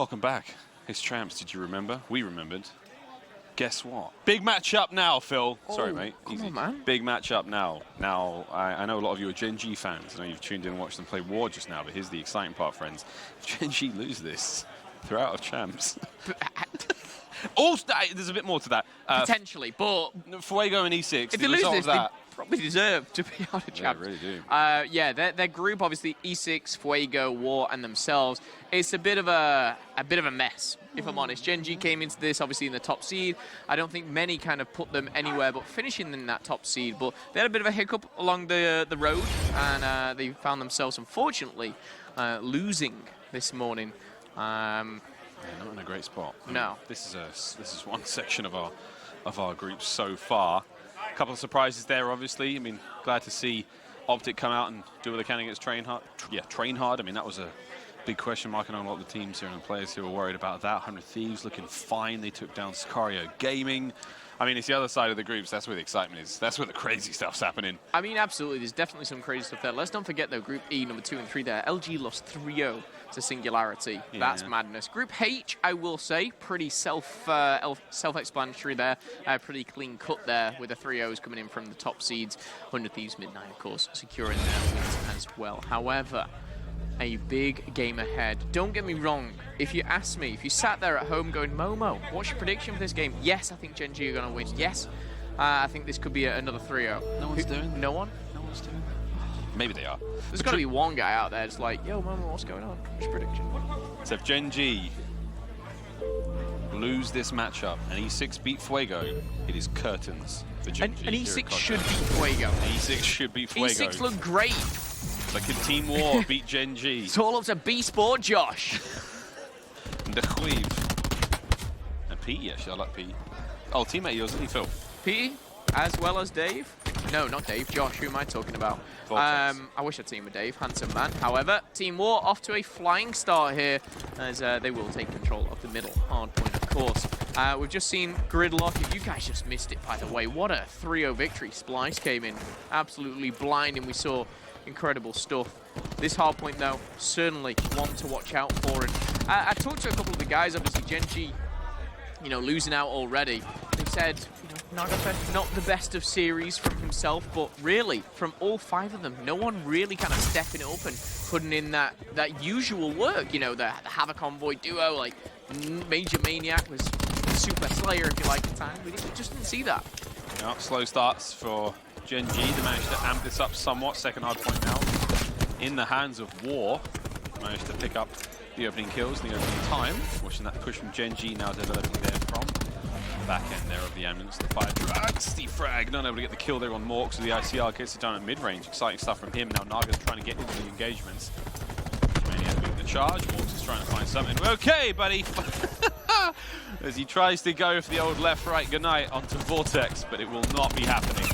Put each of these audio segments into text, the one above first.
Welcome back. It's Tramps, did you remember? We remembered. Guess what? Big match up now, Phil. Sorry, mate. Come on, man. Big match up now. Now, I know a lot of you are Gen.G fans. I know you've tuned in and watched them play WaR just now, but here's the exciting part, friends. If Gen.G lose this, they're out of Champs. Also, there's a bit more to that. Potentially, but Fuego and E6, if they lose this, they probably deserve to be out of Champs. Yeah, they really do. Yeah, their group, obviously, E6, Fuego, WaR, and themselves. It's a bit of a mess, if I'm honest. Gen.G came into this, obviously, in the top seed. I don't think many kind of put them anywhere but finishing in that top seed. But they had a bit of a hiccup along the road, and they found themselves, unfortunately, losing this morning. Yeah, not in a great spot. No. This is one section of our group so far. A couple of surprises there, obviously. I mean, glad to see Optic come out and do what they can against Train Hard. Yeah, Train Hard. I mean, that was a big question mark on a lot of the teams here and the players who were worried about that. 100 Thieves looking fine. They took down Sicario Gaming. I mean, it's the other side of the groups. That's where the excitement is. That's where the crazy stuff's happening. I mean, absolutely. There's definitely some crazy stuff there. Let's not forget, though, Group E, number 2 and 3 there. LG lost 3-0 to Singularity. Yeah. That's madness. Group H, I will say, pretty self-explanatory there. Pretty clean cut there with the 3-0s coming in from the top seeds. 100 Thieves Midnight, of course, securing their wins as well. However, a big game ahead. Don't get me wrong. If you asked me, if you sat there at home going, Momo, what's your prediction for this game? Yes, I think Gen.G are going to win. Yes, I think this could be another 3-0. No one's doing. No one? No one's doing. Maybe they are. There's got to be one guy out there that's like, yo, Momo, what's going on? What's your prediction? So if Gen.G lose this matchup and E6 beat Fuego, it is curtains for Gen.G. And E6 should beat Fuego. E6 should beat Fuego. E6 look great. Like a Team WaR beat Gen.G. It's all up to B-Sport, Josh. And the Queeve. And Pete, actually, I like Pete. Oh, teammate yours, isn't he, Phil? Pete, as well as Dave. No, not Dave. Josh, who am I talking about? I wish I'd team with Dave, handsome man. However, Team WaR off to a flying start here, as they will take control of the middle hard point, of course. We've just seen Gridlock. If you guys just missed it, by the way, what a 3-0 victory. Splice came in absolutely blinding. We saw incredible stuff. This hard point, though, certainly one to watch out for. And I talked to a couple of the guys, obviously Gen.G, losing out already. They said, Nagafen, not the best of series from himself, but really, from all 5 of them, no one really kind of stepping it up and putting in that usual work. The Havoc Envoy duo, like Major Maniac was Super Slayer, if you like, at the time. We just didn't see that. Yeah, slow starts for Gen.G. They managed to amp this up somewhat. Second hard point now in the hands of WaR. Managed to pick up the opening kills, the opening time. Watching that push from Gen.G now developing there from the back end there of the ambulance. The fire Steve Frag not able to get the kill there on Morks. So the ICR gets it down at mid-range. Exciting stuff from him. Now Naga's trying to get into the engagements. Maniac making the charge. Morks is trying to find something. Okay, buddy. As he tries to go for the old left-right goodnight onto Vortex, but it will not be happening.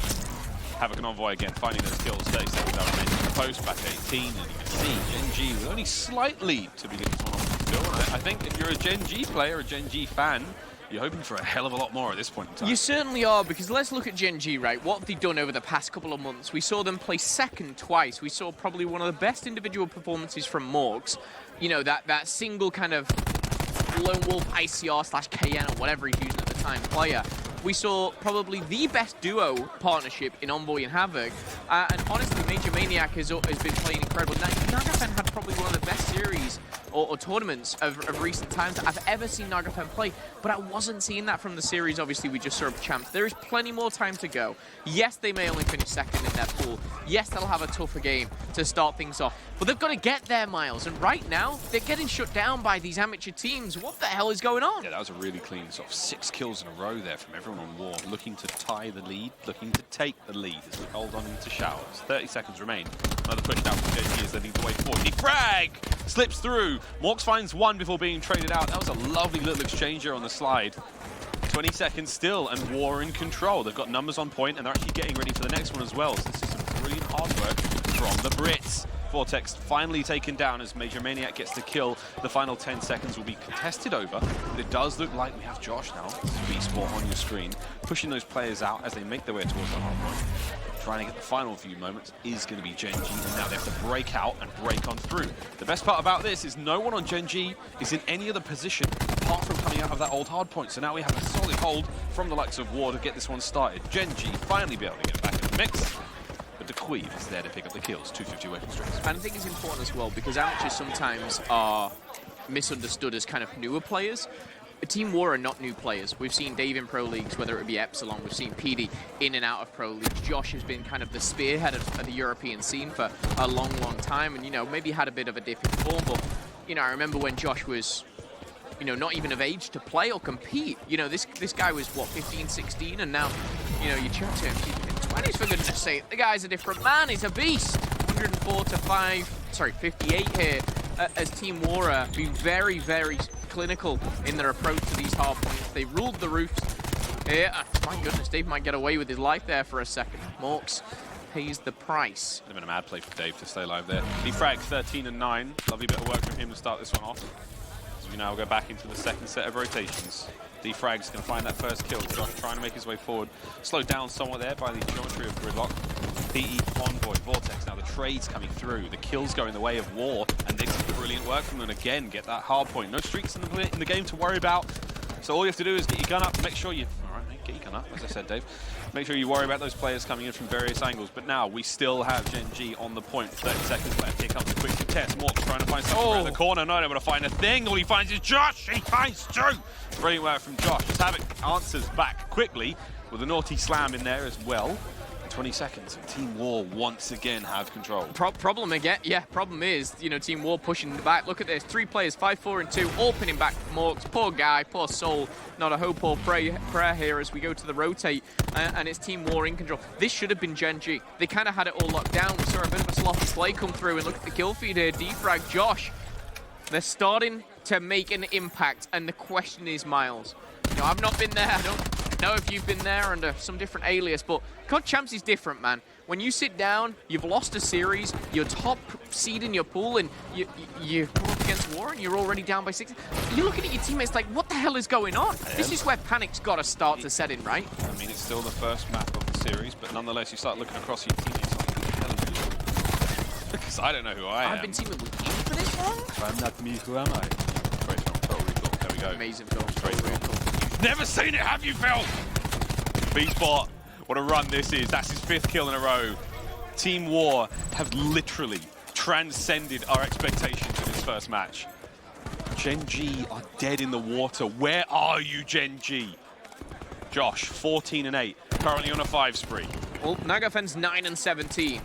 Havoc and Envoy again, finding those kills. 30 seconds out remaining in the post, back 18, and you can see Gen.G with only slight lead to begin this one off still. I think if you're a Gen.G player, a Gen.G fan, you're hoping for a hell of a lot more at this point in time. You certainly are, because let's look at Gen.G, right? What have they done over the past couple of months? We saw them play second twice. We saw probably one of the best individual performances from Morgs. That single kind of lone wolf ICR/KN or whatever he's using at the time player. We saw probably the best duo partnership in Envoy and Havoc. And honestly, Major Maniac has been playing incredible. Nagafen had probably one of the best series or tournaments of recent times that I've ever seen Nagafen play. But I wasn't seeing that from the series, obviously, we just saw of Champs. There is plenty more time to go. Yes, they may only finish second in their pool. Yes, they'll have a tougher game to start things off. But they've got to get there, Miles. And right now, they're getting shut down by these amateur teams. What the hell is going on? Yeah, that was a really clean sort of 6 kills in a row there from everyone on WaR, looking to tie the lead, looking to take the lead as we hold on into showers. 30 seconds remain. Another push down from Gen.G as they lead the way forward. The frag slips through. Morks finds one before being traded out. That was a lovely little exchange here on the slide. 20 seconds still, and WaR in control. They've got numbers on point, and they're actually getting ready for the next one as well. So this is some brilliant hard work from the Brits. Vortex finally taken down as Major Maniac gets the kill. The final 10 seconds will be contested over, but it does look like we have Josh now, B-Sport on your screen, pushing those players out as they make their way towards the hard point. trying to get the final few moments is going to be Gen.G. And now they have to break out and break on through. The best part about this is no one on Gen.G is in any other position apart from coming out of that old hard point. So now we have a solid hold from the likes of WaR to get this one started. Gen.G finally be able to get back in the mix. But the Queen is there to pick up the kills, 250 weapon streaks. And I think it's important as well because amateurs sometimes are misunderstood as kind of newer players. Team WaR are not new players. We've seen Dave in Pro Leagues, whether it be Epsilon, we've seen PD in and out of Pro Leagues. Josh has been kind of the spearhead of the European scene for a long, long time and, you know, maybe had a bit of a dip in form, but, you know, I remember when Josh was, you know, not even of age to play or compete. You know, this guy was, what, 15, 16, and now, you know, you chat to him, he's in his 20s, for goodness sake. The guy's a different man, he's a beast. 104 to 58 here as Team WaR being very, very clinical in their approach to these hard points. They ruled the roofs here. My goodness, Dave might get away with his life there for a second. Morks pays the price. Would have been a mad play for Dave to stay alive there. Defrag 13 and 9. Lovely bit of work from him to start this one off. So we now go back into the second set of rotations. Defrag's going to find that first kill. Josh trying to make his way forward. Slowed down somewhat there by the geometry of Gridlock. PE, Envoy, Vortex. Now the trades coming through. The kills going the way of WaR. And they some brilliant work from them again. Get that hard point. No streaks in the game to worry about. So all you have to do is get your gun up and make sure you... All right, mate, get your gun up, as I said, Dave. Make sure you worry about those players coming in from various angles. But now we still have Gen.G on the point. 30 seconds left. Here comes the quick contest. Mork trying to find something around the corner. Not able to find a thing. All he finds is Josh. He finds two. Brilliant work from Josh. Just Havoc answers back quickly with a naughty slam in there as well. 20 seconds. Team WaR once again have control. Problem again, yeah, problem is, you know, Team WaR pushing back. Look at this, 3 players, 5, 4, and 2, all pinning back Morks. Poor guy, poor soul. Not a hope or prayer here as we go to the rotate, and it's Team WaR in control. This should have been Gen.G. They kind of had it all locked down. We saw a bit of a sloppy play come through, and look at the kill feed here. Defrag, Josh. They're starting to make an impact, and the question is, Miles. You know, I've not been there. I don't know if you've been there under some different alias, but COD Champs is different, man. When you sit down, you've lost a series, you're top seed in your pool, and you come up against WaR, and you're already down by 6. You're looking at your teammates like, what the hell is going on? This is where panic's got to start to set in, right? I mean, it's still the first map of the series, but nonetheless, you start looking across your teammates like, who the hell are you? Because I don't know who I am. I've been teaming with you for this long? If I'm not me, who am I? Great film, Total Recall. There we go. Amazing film. Straight recall. You've never seen it, have you, Phil? B-Spot. What a run this is. That's his 5th kill in a row. Team WaR have literally transcended our expectations in this first match. Gen.G are dead in the water. Where are you, Gen.G? Josh, 14 and 8, currently on a 5 spree. Well, Nagafen's 9 and 17.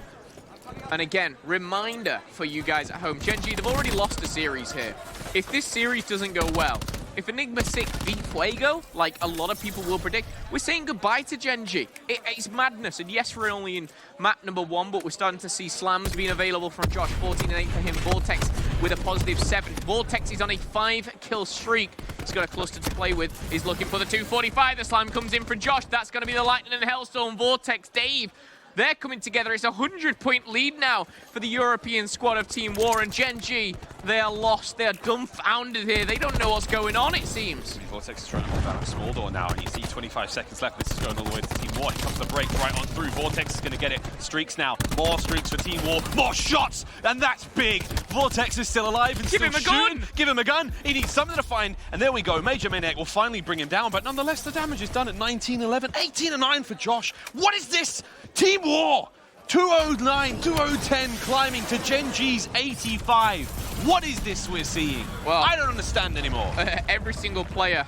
And again, reminder for you guys at home, Gen.G, they've already lost a series here. If this series doesn't go well, if Enigma 6 beat Fuego, like a lot of people will predict, we're saying goodbye to Gen.G. It's madness, and yes, we're only in map number 1, but we're starting to see slams being available from Josh. 14 and 8 for him. Vortex with a positive 7. Vortex is on a 5-kill streak. He's got a cluster to play with. He's looking for the 245. The slam comes in for Josh. That's going to be the Lightning and Hellstorm. Vortex, Dave. They're coming together. It's a 100-point lead now for the European squad of Team WaR, and Gen.G, they are lost. They are dumbfounded here. They don't know what's going on, it seems. Vortex is trying to move out of small door now, and you see 25 seconds left. This is going all the way to Team WaR. Here comes the break right on through. Vortex is going to get it. Streaks now. More streaks for Team WaR. More shots, and that's big. Vortex is still alive and Give still him a shooting. gun. Give him a gun. He needs something to find, and there we go. Major Maniac will finally bring him down, but nonetheless, the damage is done at 19-11. 18 and 9 for Josh. What is this? Team WaR! 209, 2010 climbing to Gen.G's 85. What is this we're seeing? Well, I don't understand anymore. Every single player,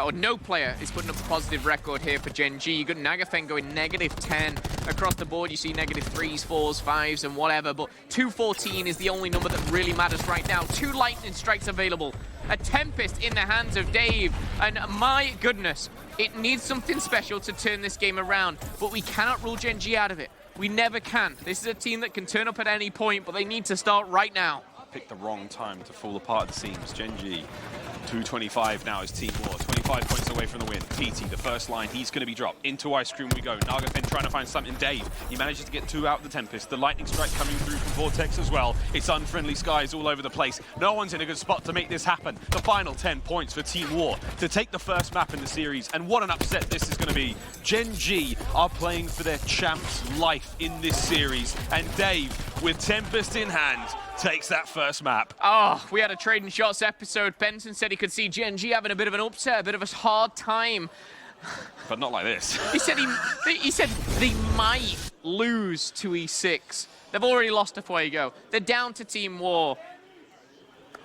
or no player, is putting up a positive record here for Gen.G. You got Nagafen going -10 across the board. You see -3s, 4s, 5s, and whatever. But 214 is the only number that really matters right now. 2 lightning strikes available. A Tempest in the hands of Dave. And my goodness, it needs something special to turn this game around. But we cannot rule Gen.G out of it. We never can. This is a team that can turn up at any point, but they need to start right now. Picked the wrong time to fall apart, it seems. Gen.G 225 now is Team WaR, 25 points away from the win. TT, the first line, he's going to be dropped. Into Ice Cream we go. Nagafin trying to find something. Dave, he manages to get 2 out of the Tempest. The Lightning Strike coming through from Vortex as well. It's unfriendly skies all over the place. No one's in a good spot to make this happen. The final 10 points for Team WaR to take the first map in the series. And what an upset this is going to be. Gen.G are playing for their champ's life in this series. And Dave, with Tempest in hand, takes that first map. Oh, we had a Trading Shots episode. Benson said he could see Gen.G having a bit of an upset, a bit of a hard time. But not like this. He said they might lose to E6. They've already lost to Fuego. They're down to Team WaR.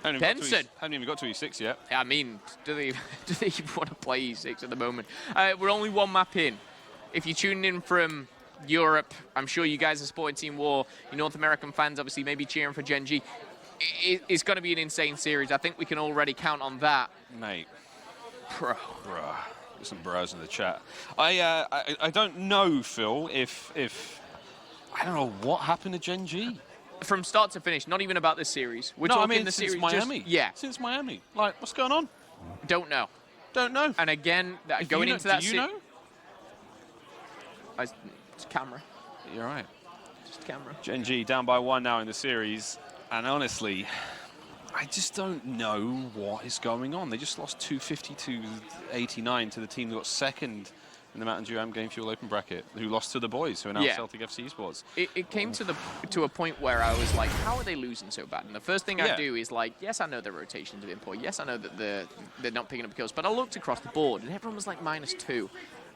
Benson. Haven't even got to E6 yet. I mean, do they even want to play E6 at the moment? We're only 1 map in. If you're tuning in from Europe, I'm sure you guys are supporting Team WaR. You North American fans, obviously, maybe cheering for Gen.G. It's going to be an insane series. I think we can already count on that. Mate. Bro. Bruh. There's some bros in the chat. I don't know, Phil, if I don't know what happened to Gen.G. From start to finish, not even about this series. We're talking the since series Miami. Yeah. Since Miami. Like, what's going on? Don't know. Don't know. And again, going into that... Do you know? It's camera. You're right. Just camera. Gen.G down by 1 now in the series. And honestly, I just don't know what is going on. They just lost 252-89 to the team that got second in the Mountain Dew Am Game Fuel Open Bracket, who lost to the boys, who are now Celtic FC Sports. It came to a point where I was like, how are they losing so bad? And the first thing I do is like, yes, I know their rotations have been poor. Yes, I know that they're not picking up kills. But I looked across the board, and everyone was like -2.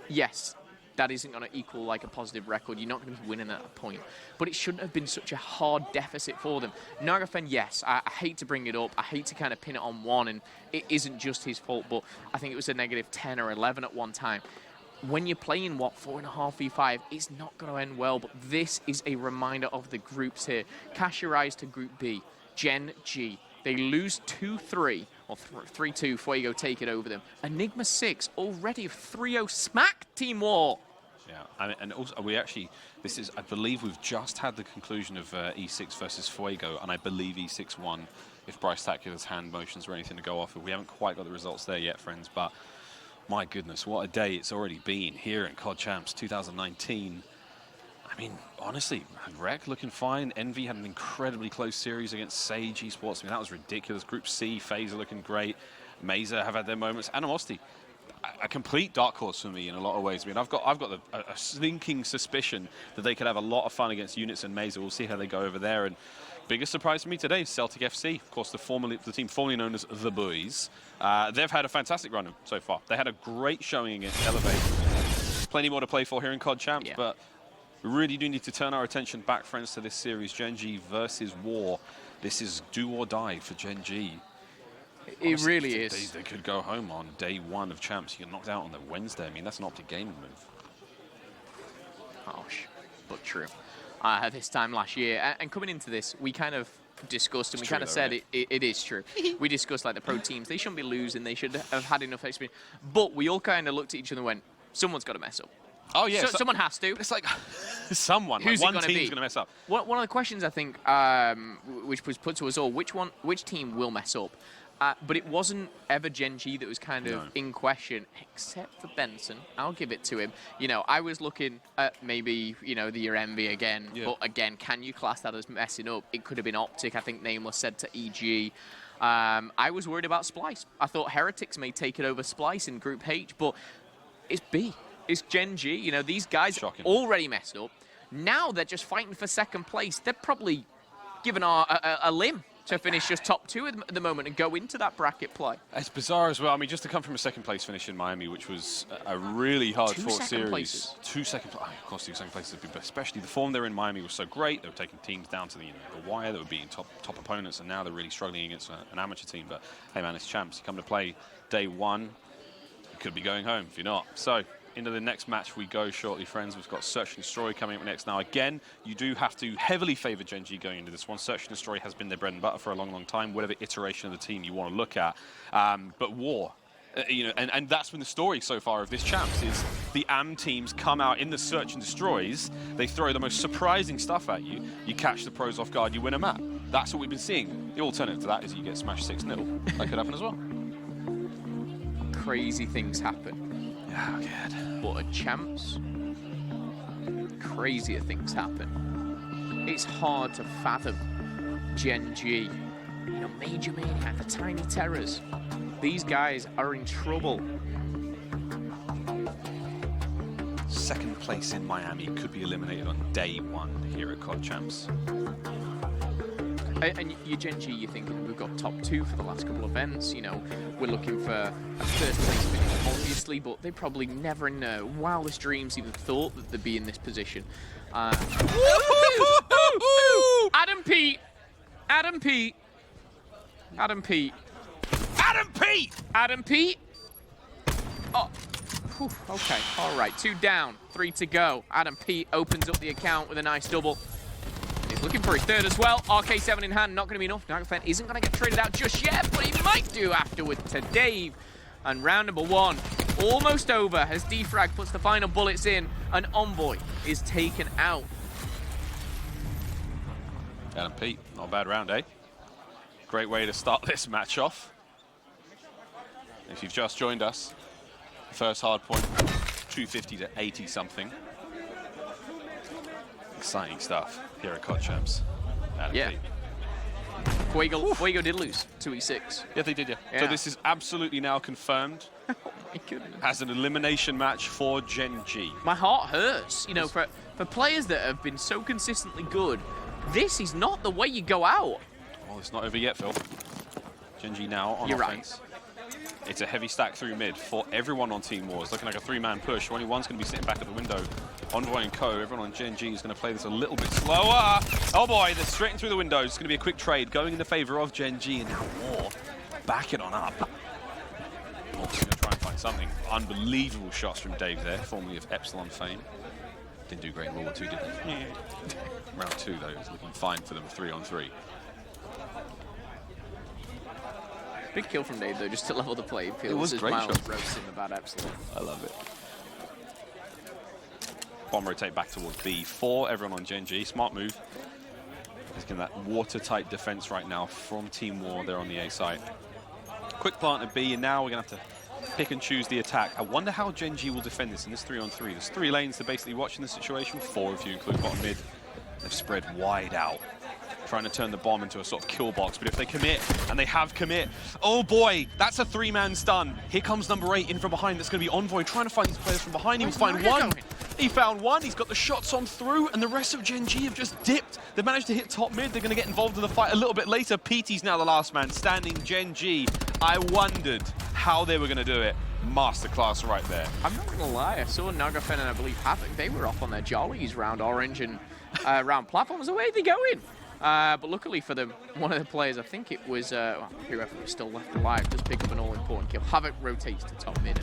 Yes, that isn't going to equal like a positive record. You're not going to be winning at a point. But it shouldn't have been such a hard deficit for them. Nagafen, yes, I hate to bring it up. I hate to kind of pin it on one, and it isn't just his fault, but I think it was a -10 or 11 at one time. When you're playing, what, 4.5 v5, it's not going to end well, but this is a reminder of the groups here. Cast your eyes to Group B, Gen.G. They lose 2-3, or 3-2, Fuego take it over them. Enigma 6 already 3-0 smack Team WaR. Yeah, and also we actually, this is, I believe we've just had the conclusion of E6 versus Fuego, and I believe E6 won if Bryce Tacular's hand motions were anything to go off of. We haven't quite got the results there yet, friends, but my goodness, what a day it's already been here in COD Champs 2019. I mean, honestly, Rec looking fine. Envy had an incredibly close series against Sage Esports. I mean, that was ridiculous. Group C, FaZe are looking great. Mesa have had their moments. Animosity, a complete dark horse for me in a lot of ways. I mean, I've got a slinking suspicion that they could have a lot of fun against Units and Mesa. We'll see how they go over there. And biggest surprise for me today, Celtic FC. Of course, the team formerly known as The Boys. They've had a fantastic run so far. They had a great showing against Elevate. Plenty more to play for here in COD Champs, but we really do need to turn our attention back, friends, to this series, Gen.G versus WaR. This is do or die for Gen.G. It honestly, really is. They could go home on day 1 of Champs. You get knocked out on the Wednesday. I mean, that's an Optic Gaming move. Harsh, but true. This time last year, and coming into this, we kind of discussed, and we kind of said it is true. We discussed like the pro teams, they shouldn't be losing, they should have had enough experience. But we all kind of looked at each other and went, someone's got to mess up. Oh yeah, someone has to. It's like someone. Who's like, one it going to be? team's going to mess up. One of the questions I think, which was put to us all, which team will mess up? But it wasn't ever Gen.G that was kind of in question, except for Benson. I'll give it to him. You know, I was looking at maybe, you know, the Envy again. Yeah. But again, can you class that as messing up? It could have been Optic, I think Nameless said to EG. I was worried about Splice. I thought Heretics may take it over Splice in Group H, but it's B. It's Gen.G. You know, these guys already messed up. Now they're just fighting for second place. They're probably given a limb to finish just top 2 at the moment and go into that bracket play. It's bizarre as well. I mean, just to come from a second place finish in Miami, which was a really hard-fought series. Places. 2 second places. Of course, 2 second places have been, but especially the form they're in Miami was so great. They were taking teams down to the wire. They were beating top opponents, and now they're really struggling against an amateur team. But hey, man, it's Champs. You come to play day 1, you could be going home if you're not. So into the next match we go shortly, friends. We've got Search and Destroy coming up next. Now, again, you do have to heavily favor Gen.G going into this one. Search and Destroy has been their bread and butter for a long, long time, whatever iteration of the team you want to look at. But WaR, you know, and that's been the story so far of this Champs, is the AM teams come out in the Search and Destroys, they throw the most surprising stuff at you, you catch the pros off guard, you win a map. That's what we've been seeing. The alternative to that is you get smashed 6-0. That could happen as well. crazy things happen. Oh, God. But at Champs, crazier things happen. It's hard to fathom Gen.G. You know, Major Maniac, the Tiny Terrors. These guys are in trouble. Second place in Miami could be eliminated on day one here at COD Champs. And your Gen.G, you're thinking we've got top 2 for the last couple of events. You know, we're looking for a first place finish, obviously, but they probably never in their wildest dreams even thought that they'd be in this position. Adam Pete! Adam Pete! Adam Pete! Adam Pete! Adam Pete! Oh, whew, okay, all right, 2 down, 3 to go. Adam Pete opens up the account with a nice double. He's looking for his third as well. RK7 in hand, not going to be enough. Nagafen isn't going to get traded out just yet, but he might do afterwards to Dave. And round number 1, almost over as Defrag puts the final bullets in and Envoy is taken out. Adam Pete, not a bad round, eh? Great way to start this match off. If you've just joined us, first hard point, 250 to 80 something. Exciting stuff here at COD Champs. Yeah. Fuego did lose 2e6. Yeah, they did, yeah. So this is absolutely now confirmed Oh my goodness. as an elimination match for Gen.G. My heart hurts, you know, for players that have been so consistently good. This is not the way you go out. Well, it's not over yet, Phil. Gen.G now on You're offense. Right. It's a heavy stack through mid for everyone on Team WaR. It's looking like a 3-man push. Only one's going to be sitting back at the window. Envoy and Co. Everyone on Gen.G is going to play this a little bit slower. Oh boy, they're straight in through the window. It's going to be a quick trade going in the favor of Gen.G, and now WaR backing on up. Also going to try and find something. Unbelievable shots from Dave there, formerly of Epsilon fame. Didn't do great in World War II, did they? Round 2 though, is looking fine for them, 3-on-3. Big kill from Dave though, just to level the playing field. It was This great Miles shot. roasting the bad Epsilon. I love it. Bomb rotate back towards B. 4, everyone on Gen.G. Smart move. He's getting that watertight defense right now from Team WaR. They're on the A side. Quick plant at B, and now we're going to have to pick and choose the attack. I wonder how Gen.G will defend this in this 3-on-3. There's 3 lanes to basically watch in this situation. 4 if you include bottom mid. They've spread wide out, trying to turn the bomb into a sort of kill box. But if they commit, and they have commit, oh boy, that's a 3-man stun. Here comes number 8 in from behind. That's going to be Envoy trying to find these players from behind. He will find one. He found one. He's got the shots on through, and the rest of Gen.G have just dipped. They've managed to hit top mid. They're going to get involved in the fight a little bit later. PT's now the last man standing. Gen.G, I wondered how they were going to do it. Masterclass right there. I'm not going to lie, I saw Nagafen and I believe Havoc. They were off on their jollies round orange and round platforms. Away they going. But luckily for them, one of the players, I think it was whoever was still left alive, just picked up an all-important kill. Havoc rotates to top mid.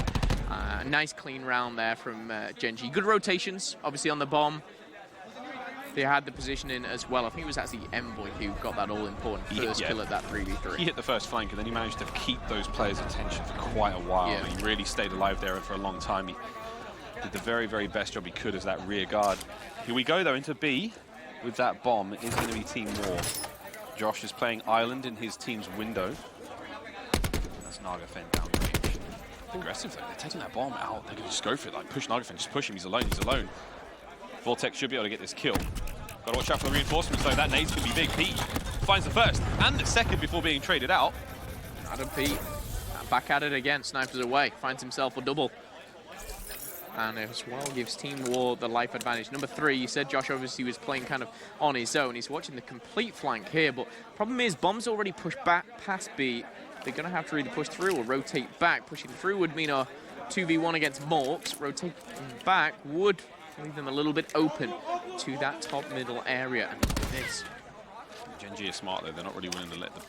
Nice clean round there from Gen.G. Good rotations, obviously on the bomb. They had the position in as well. I think it was actually Envoy who got that all-important first kill at that 3v3. He hit the first flank, and then he managed to keep those players' attention for quite a while. Yeah. He really stayed alive there for a long time. He did the very, very best job he could as that rear guard. Here we go, though, into B with that bomb. It is going to be Team WaR. Josh is playing Island in his team's window. That's Nagafen down range. Aggressive, though. They're taking that bomb out. They're going to just go for it, like push Nagafen, just push him. He's alone, he's alone. Vortex should be able to get this kill. Got to watch out for the reinforcements, though. That nade's going to be big. Pete finds the first and the second before being traded out. Adam Pete back at it again, snipers away, finds himself a double. And as well gives Team WaR the life advantage. Number 3, you said Josh obviously was playing kind of on his own. He's watching the complete flank here, but problem is bomb's already pushed back past B. They're going to have to either push through or rotate back. Pushing through would mean a 2v1 against Morks. Rotating back would leave them a little bit open to that top middle area. And look at this. Gen.G is smart, though. They're not really willing to let the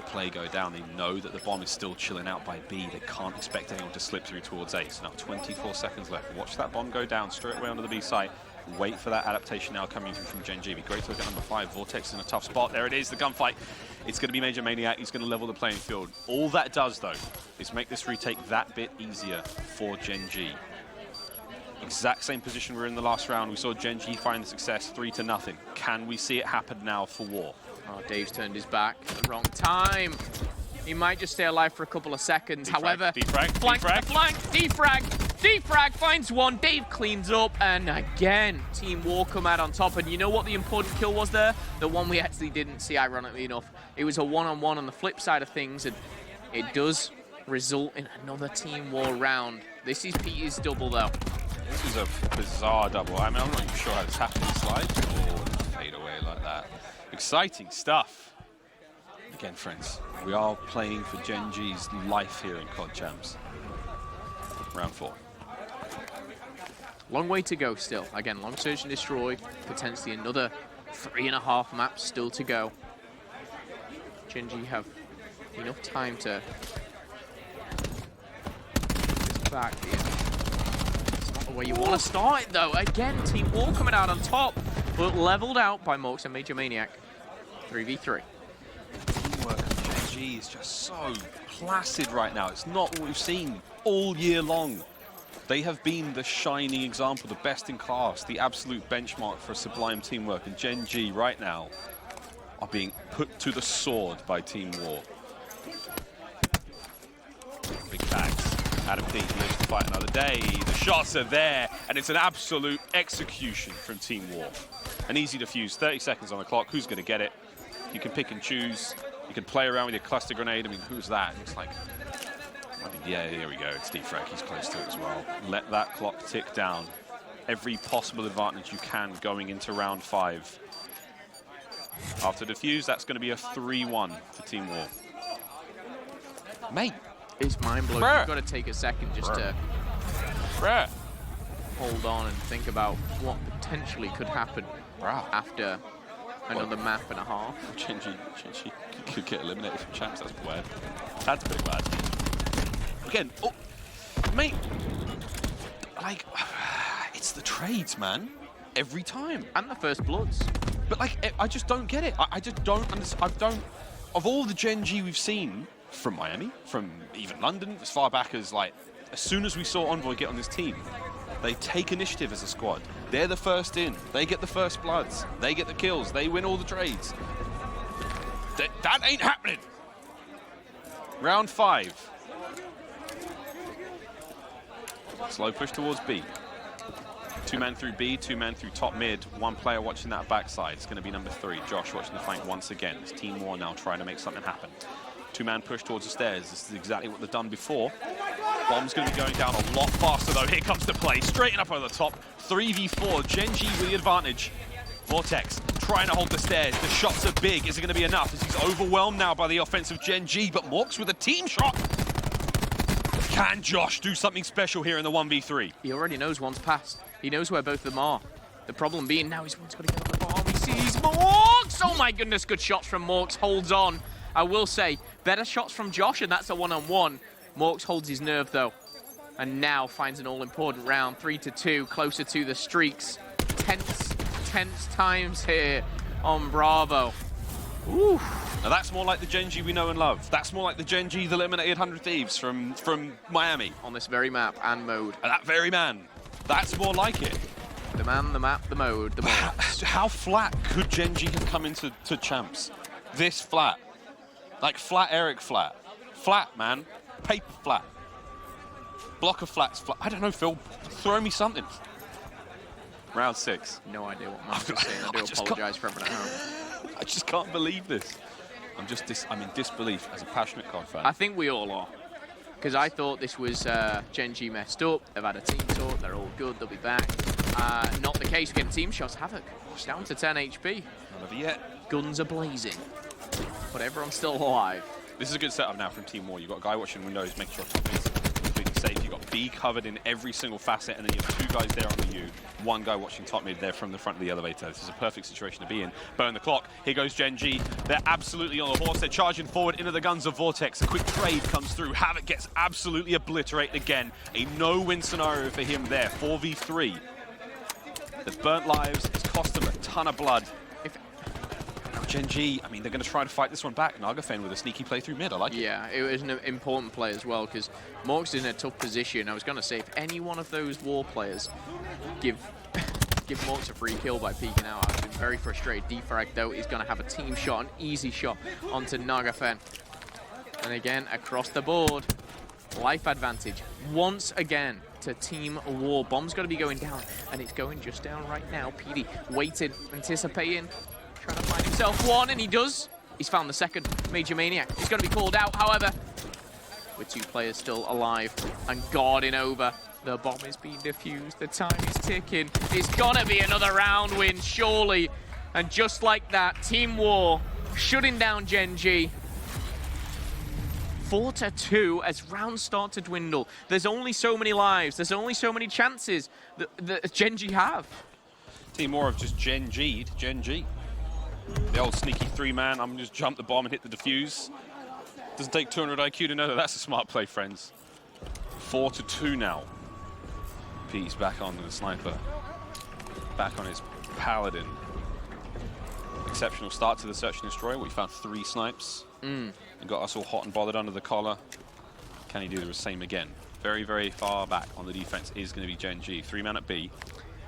play go down. They know that the bomb is still chilling out by B. They can't expect anyone to slip through towards A. So now 24 seconds left. Watch that bomb go down straight away onto the B site. Wait for that adaptation now coming through from Gen.G. Be great to look at number 5. Vortex in a tough spot. There it is, the gunfight. It's going to be Major Maniac. He's going to level the playing field. All that does, though, is make this retake that bit easier for Gen.G. Exact same position we were in the last round. We saw Gen.G find the success, 3-0. Can we see it happen now for WaR? Oh, Dave's turned his back at the wrong time. He might just stay alive for a couple of seconds. Defrag, However, defrag, flank, defrag. flank, defrag finds one. Dave cleans up, and again, Team WaR come out on top. And you know what the important kill was there? The one we actually didn't see, ironically enough. It was a one-on-one on the flip side of things, and it does result in another Team WaR round. This is Peter's double, though. This is a bizarre double. I mean, I'm not even sure how this happened. Slide or fade away like that. Exciting stuff. Again, friends, we are playing for Gen.G's life here in COD Champs. Round 4. Long way to go still. Again, long search and destroy. Potentially another 3.5 maps still to go. Gen.G have enough time to get back here. It's not the way you want to start it, though. Again, Team WaR coming out on top, but leveled out by Morks and Major Maniac. 3v3. Teamwork of Gen.G is just so placid right now. It's not what we've seen all year long. They have been the shining example, the best in class, the absolute benchmark for sublime teamwork. And Gen.G right now are being put to the sword by Team WaR. Big tags. Adam P lives to fight another day. The shots are there, and it's an absolute execution from Team WaR. An easy defuse, 30 seconds on the clock. Who's going to get it? You can pick and choose. You can play around with your cluster grenade. I mean, who's that? It looks like, I mean, yeah, here we go. It's defrag. He's close to it as well. Let that clock tick down. Every possible advantage you can going into round 5. After defuse, that's going to be a 3-1 for Team WaR. Mate. It's mind-blowing. You've got to take a second just to hold on and think about what potentially could happen after another map and a half. Gen.G could get eliminated from Champs. That's bad. That's pretty bad. Again, oh, mate, like, it's the trades, man. Every time. And the first bloods. But, like, I just don't get it. I just don't understand. Of all the Gen.G we've seen from Miami, from even London, as far back as, like, as soon as we saw Envoy get on this team, they take initiative as a squad. They're the first in. They get the first bloods. They get the kills. They win all the trades. That ain't happening. Round 5. Slow push towards B. 2-man through B, 2-man through top mid. One player watching that backside. It's going to be number 3. Josh watching the flank once again. It's Team WaR now trying to make something happen. 2-man push towards the stairs. This is exactly what they've done before. Bomb's going to be going down a lot faster, though. Here comes the play. Straighten up over the top. 3v4. Gen.G with the advantage. Vortex trying to hold the stairs. The shots are big. Is it going to be enough? As he's overwhelmed now by the offensive Gen.G, but Morks with a team shot. Can Josh do something special here in the 1v3? He already knows one's passed. He knows where both of them are. The problem being now he's one's got to get on the bomb. He sees Morks! Oh my goodness, good shots from Morks. Holds on. I will say, better shots from Josh, and that's a one-on-one. Morks holds his nerve, though. And now finds an all-important round. 3-2, closer to the streaks. Tense times here on Bravo. Ooh. Now that's more like the Gen.G we know and love. That's more like the Gen.G that eliminated 100 Thieves from Miami. On this very map and mode. And that very man. That's more like it. The man, the map, the mode, the Morks. How flat could Gen.G have come into Champs? This flat. Like flat Eric flat. Flat, man. Paper flat. Block of flats flat. I don't know, Phil. Throw me something. Round 6. No idea what Mark's saying. I do apologize for everyone at home. I just can't believe this. I'm in disbelief as a passionate COD fan. I think we all are. Because I thought this was Gen.G messed up. They've had a team talk. They're all good. They'll be back. Not the case. We're getting team shots. Havoc. Down to 10 HP. Not of it yet. Guns are blazing. But everyone's still alive. This is a good setup now from Team WaR. You've got a guy watching windows, making sure it's completely safe. You've got B covered in every single facet, and then you have 2 guys there on the U. 1 guy watching top mid there from the front of the elevator. This is a perfect situation to be in. Burn the clock. Here goes Gen.G. They're absolutely on the horse. They're charging forward into the guns of Vortex. A quick trade comes through. Havoc gets absolutely obliterated again. A no-win scenario for him there. 4v3. They've burnt lives. It's cost them a ton of blood. Gen.G, I mean, they're going to try to fight this one back. Nagafen with a sneaky play through mid. I like it. Yeah, it was an important play as well, because Morks is in a tough position. I was going to say, if any one of those WaR players give Morks a free kill by peeking out, I've been very frustrated. Defrag, though, is going to have a team shot, an easy shot onto Nagafen. And again, across the board, life advantage once again to Team WaR. Bomb's got to be going down, and it's going just down right now. PD waited, anticipating, trying to find himself one, and he does. He's found the second. Major Maniac. He's going to be called out, however, with 2 players still alive and guarding over. The bomb is being defused. The time is ticking. It's going to be another round win, surely. And just like that, Team WaR shutting down Gen.G. 4-2 as rounds start to dwindle. There's only so many lives. There's only so many chances that Gen.G have. Team WaR have just Gen.G'd Gen.G. The old sneaky 3-man. I'm just jump the bomb and hit the defuse. Doesn't take 200 IQ to know that that's a smart play, friends. 4-2 now. Pete's back on the sniper. Back on his paladin. Exceptional start to the search and destroy. We found 3 snipes. And got us all hot and bothered under the collar. Can he do the same again? Very, very far back on the defense is going to be Gen.G. 3-man at B.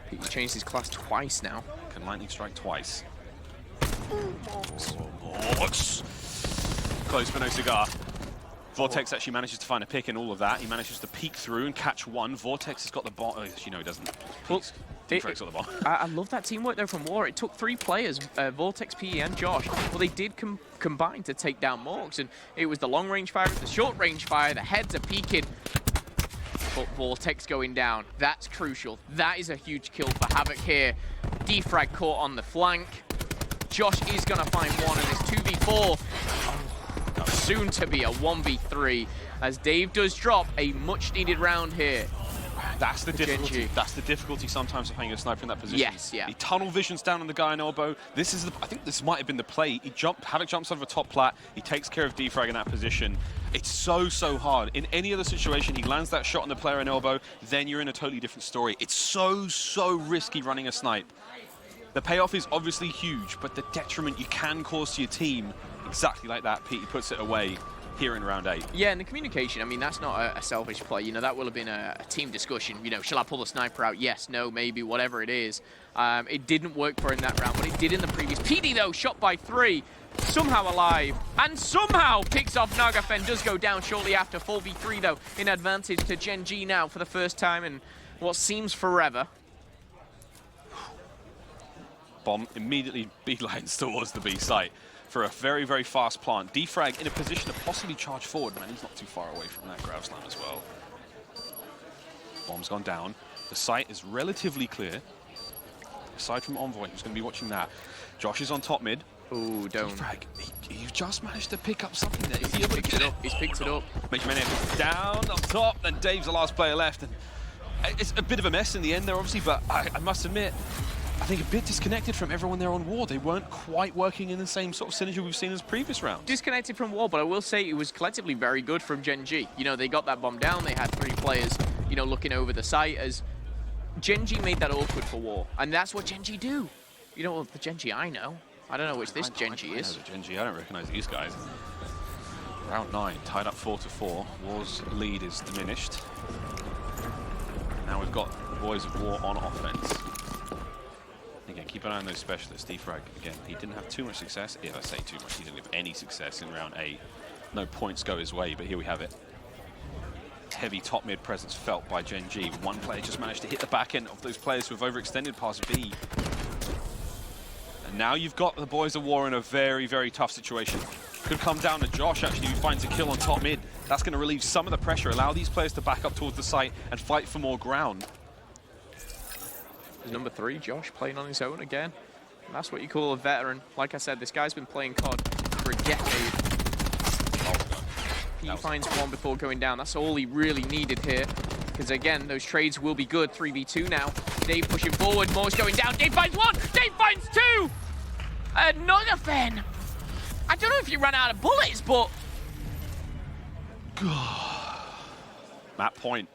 He's changed his class twice now. Can lightning strike twice. Close but no cigar. Vortex actually manages to find a pick in all of that. He manages to peek through and catch one. Vortex has got the bomb. Oh, you know he doesn't. Deepfrag's got the bomb. I love that teamwork though from WaR. It took 3 players, Vortex, PE, and Josh. Well, they did combine to take down Morgs, and it was the long range fire, the short range fire. The heads are peeking. But Vortex going down. That's crucial. That is a huge kill for Havoc here. Defrag caught on the flank. Josh is going to find one, and it's 2v4. Soon to be a 1v3 as Dave does drop a much-needed round here. That's the difficulty. That's the difficulty sometimes of playing a sniper in that position. Yes, yeah. He tunnel visions down on the guy in elbow. This is I think this might have been the play. Havoc jumps over top plat. He takes care of defrag in that position. It's so hard. In any other situation, he lands that shot on the player in elbow, then you're in a totally different story. It's so risky running a snipe. The payoff is obviously huge, but the detriment you can cause to your team, exactly like that, Pete puts it away here in round 8. Yeah, and the communication, I mean, that's not a selfish play. You know, that will have been a team discussion. You know, shall I pull the sniper out? Yes, no, maybe, whatever it is. It didn't work for him that round, but it did in the previous. PD, though, shot by 3, somehow alive, and somehow picks off Nagafen, does go down shortly after. 4v3, though, in advantage to Gen.G now for the first time in what seems forever. Bomb immediately beelines towards the B site for a very fast plant. Defrag in a position to possibly charge forward. Man, he's not too far away from that grab slam as well. Bomb's gone down. The site is relatively clear. Aside from Envoy, who's going to be watching that. Josh is on top mid. Ooh, don't. Defrag, you've just managed to pick up something there. Is he able to get it? He's picked it up. Major Maniac down up top, and Dave's the last player left. And it's a bit of a mess in the end there, obviously, but I must admit, I think a bit disconnected from everyone there on WaR. They weren't quite working in the same sort of synergy we've seen as previous rounds. Disconnected from WaR, but I will say it was collectively very good from Gen.G. You know, they got that bomb down. They had 3 players, you know, looking over the site as Gen.G made that awkward for WaR. And that's what Gen.G do. You know, the Gen.G I know. I don't know which this Gen.G is. I know the Gen.G. I don't recognize these guys. Round 9, tied up 4-4. WaR's lead is diminished. Now we've got the boys of WaR on offense. Again, keep an eye on those specialists. Defrag, again, he didn't have too much success. If I say too much, he didn't have any success in round 8. No points go his way, but here we have it. Heavy top mid presence felt by Gen.G. One player just managed to hit the back end of those players who have overextended past B. And now you've got the boys of WaR in a very tough situation. Could come down to Josh, actually, who finds a kill on top mid. That's going to relieve some of the pressure, allow these players to back up towards the site and fight for more ground. Number 3, Josh, playing on his own again. And that's what you call a veteran. Like I said, this guy's been playing COD for a decade. He finds one before going down. That's all he really needed here. Because again, those trades will be good. 3v2 now. Dave pushing forward. Moore's going down. Dave finds 1. Dave finds 2. Another Fen. I don't know if you ran out of bullets, but... Map point.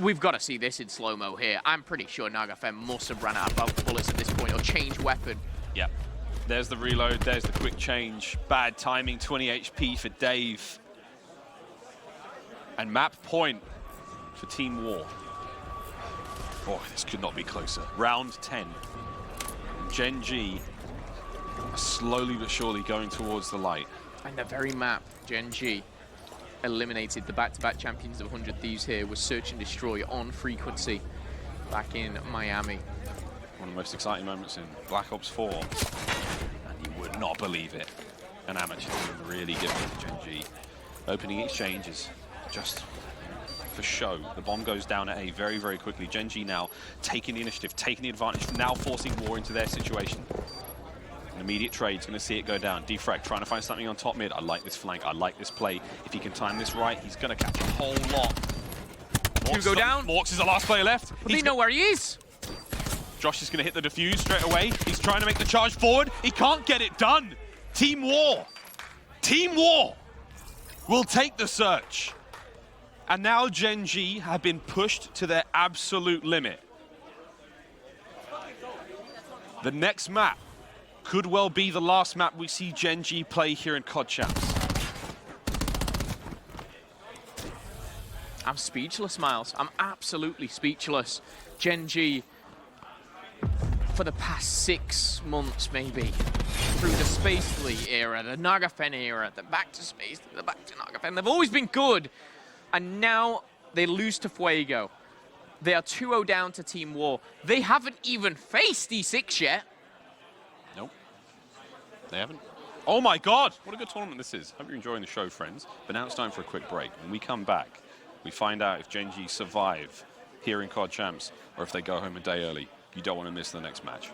We've got to see this in slow-mo here. I'm pretty sure Nagafen must have run out of bullets at this point or changed weapon. Yep. There's the reload, there's the quick change. Bad timing, 20 HP for Dave. And map point for Team WaR. Oh, this could not be closer. Round 10. Gen.G are slowly but surely going towards the light. And the very map Gen.G eliminated the back-to-back champions of 100 Thieves here was Search and Destroy on frequency back in Miami. One of the most exciting moments in Black Ops 4. And you would not believe it. An amateur team really giving it to Gen.G. Opening exchanges just for show. The bomb goes down at A very, very quickly. Gen.G now taking the initiative, taking the advantage, now forcing WaR into their situation. An immediate trade's going to see it go down. Defrag trying to find something on top mid. I like this flank. I like this play. If he can time this right, he's going to catch a whole lot. Two go down. Morks is the last player left. But they know where he is. Josh is going to hit the defuse straight away. He's trying to make the charge forward. He can't get it done. Team WaR. Team WaR will take the search. And now Gen.G have been pushed to their absolute limit. The next map could well be the last map we see Gen.G play here in COD Champs. I'm speechless, Miles. I'm absolutely speechless. Gen.G, for the past 6 months, maybe, through the Spacely era, the Nagafen era, the back to Space, the back to Nagafen, they've always been good. And now they lose to Fuego. They are 2-0 down to Team WaR. They haven't even faced E6 yet. Nope. They haven't. Oh my God, what a good tournament this is. Hope you're enjoying the show, friends. But now it's time for a quick break. When we come back, we find out if Gen.G survive here in COD Champs or if they go home a day early. You don't want to miss the next match.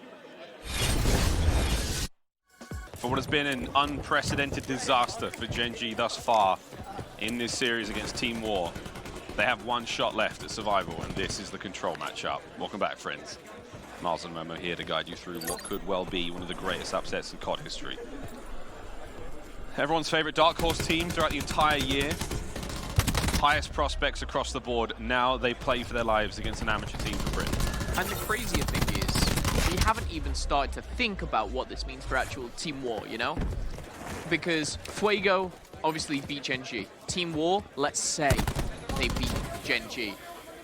For what has been an unprecedented disaster for Gen.G thus far in this series against Team WaR, they have one shot left at survival, and this is the control matchup. Welcome back, friends. Miles and Momo here to guide you through what could well be one of the greatest upsets in COD history. Everyone's favorite Dark Horse team throughout the entire year. Highest prospects across the board. Now they play for their lives against an amateur team from Britain. And the crazier thing is, we haven't even started to think about what this means for actual Team WaR, you know? Because Fuego obviously beat Gen.G. Team WaR, let's say they beat Gen.G.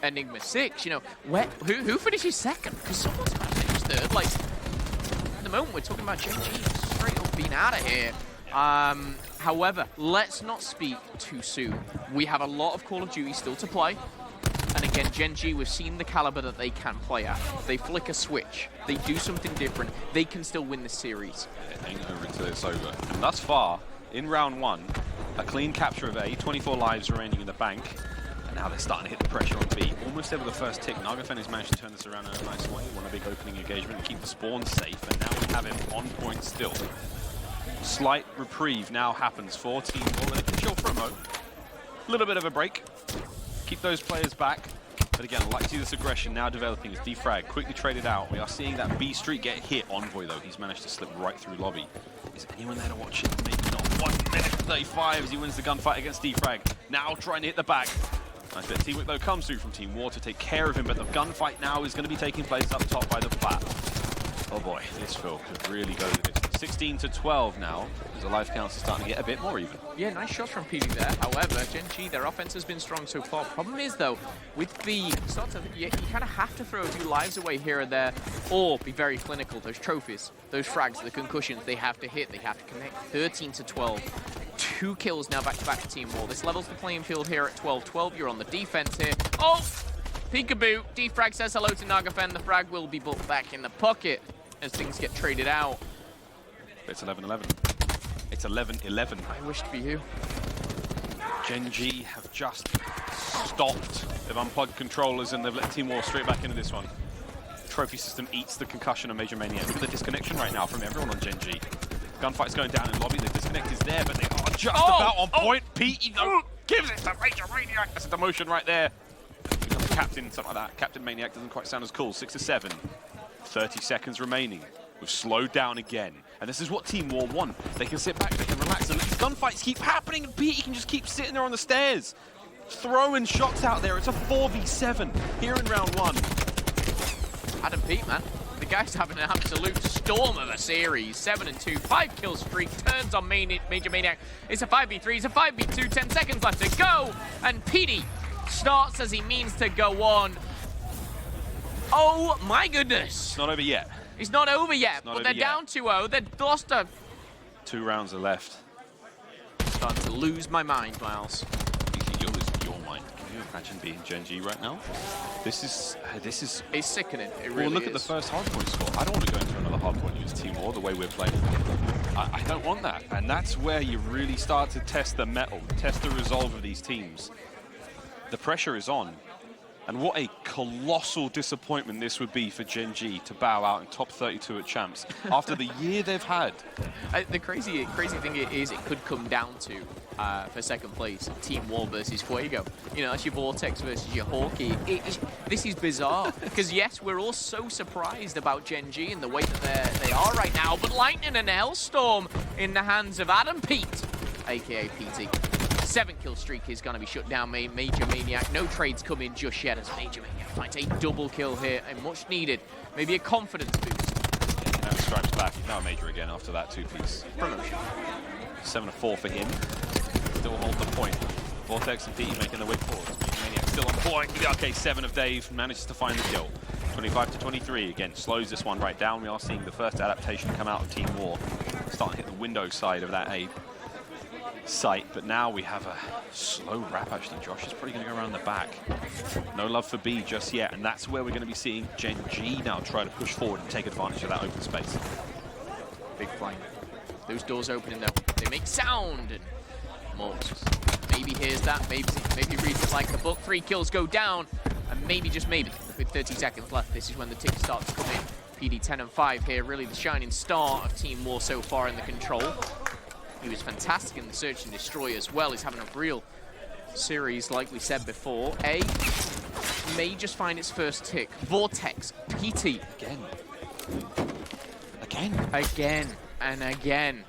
Enigma 6, you know, who finishes second? Because someone's about to finish third. Like, at the moment, we're talking about Gen.G straight up being out of here. However, let's not speak too soon. We have a lot of Call of Duty still to play. And again, Gen.G, we've seen the caliber that they can play at. They flick a switch. They do something different. They can still win this series. It ain't over until it's over. And thus far, in round one, a clean capture of A, 24 lives remaining in the bank. And now they're starting to hit the pressure on B. Almost there with the first tick. Nagafen has managed to turn this around in a nice way. Won a big opening engagement and keep the spawn safe. And now we have him on point still. Slight reprieve now happens for Team WaR. They can chill for a moment. A little bit of a break. Keep those players back. But again, I'd like to see this aggression now developing as Defrag quickly traded out. We are seeing that B Street get hit. Envoy, though, he's managed to slip right through lobby. Is anyone there to watch it? Maybe not. 1 minute 35 as he wins the gunfight against Defrag. Now trying to hit the back. Nice bit of teamwork, though, comes through from Team WaR to take care of him. But the gunfight now is going to be taking place up top by the plat. Oh boy, this Phil could really go the distance. 16 to 12 now, as the life counts are starting to get a bit more even. Yeah, nice shots from PD there. However, Gen.G, their offense has been strong so far. Problem is, though, with the sort of, you kind of have to throw a few lives away here and there, or be very clinical. Those trophies, those frags, the concussions, they have to hit, they have to connect. 13 to 12. 2 kills now back-to-back to Team WaR. This levels the playing field here at 12-12. You're on the defense here. Oh! Peekaboo. Defrag says hello to Nagafen. The frag will be put back in the pocket as things get traded out. It's 11-11. It's 11-11. I wish to be you. Gen.G have just stopped. They've unplugged controllers and they've let Team WaR straight back into this one. Trophy system eats the concussion of Major Maniac. Look at the disconnection right now from everyone on Gen.G. Gunfight's going down in lobby. The disconnect is there, but they are just about on point. Pete, gives it to Major Maniac. That's a demotion right there. Becomes captain, something like that. Captain Maniac doesn't quite sound as cool. 6 to 7. 30 seconds remaining. We've slowed down again. And this is what Team WaR want. They can sit back, they can relax, and these gunfights keep happening, and Pete can just keep sitting there on the stairs. Throwing shots out there. It's a 4v7 here in round one. Adam Pete, man. The guy's having an absolute storm of a series. 7-2, 5 kill streak, turns on Major Maniac. It's a 5v3, it's a 5v2, 10 seconds left to go. And Petey starts as he means to go on. Oh my goodness. It's not over yet. It's not over yet, but they're down 2-0. They've lost a... 2 rounds are left. starting to lose my mind, Miles. You think you're losing your mind? Can you imagine being Gen.G right now? This is... It's sickening. It really well, look at the first hardpoint score. I don't want to go into another hardpoint use Team WaR the way we're playing. I don't want that. And that's where you really start to test the mettle, test the resolve of these teams. The pressure is on. And what a colossal disappointment this would be for Gen.G to bow out in top 32 at Champs after the year they've had. The crazy thing is it could come down to, for second place, Team WaR versus Fuego. You know, that's your Vortex versus your Hawkeye. This is bizarre, because yes, we're all so surprised about Gen.G and the way that they are right now, but Lightning and Hellstorm in the hands of Adam Pete, aka PT. 7-kill streak is going to be shut down. Major Maniac. No trades come in just yet as Major Maniac finds a double kill here and much needed. Maybe a confidence boost. Now Stripes back. He's now Major again after that two-piece. Promotion. 7-4 for him. Still hold the point. Vortex and PT making the way forward. Major Maniac still on point. Okay, 7 of Dave manages to find the kill. 25 to 23 again. Slows this one right down. We are seeing the first adaptation come out of Team WaR. Starting to hit the window side of that A site, but now we have a slow wrap actually. Josh is probably going to go around the back. No love for B just yet, and that's where we're going to be seeing Gen.G now try to push forward and take advantage of that open space. Big flank. Those doors opening though, they make sound, and Morks maybe hears that, maybe reads it like a book. 3 kills go down, and maybe, just maybe, with 30 seconds left, this is when the tick starts to come in. PD 10 and 5 here, really the shining star of Team WaR so far in the control. He was fantastic in the Search and Destroy as well. He's having a real series, like we said before. A may just find its first tick. Vortex, PT. Again and again.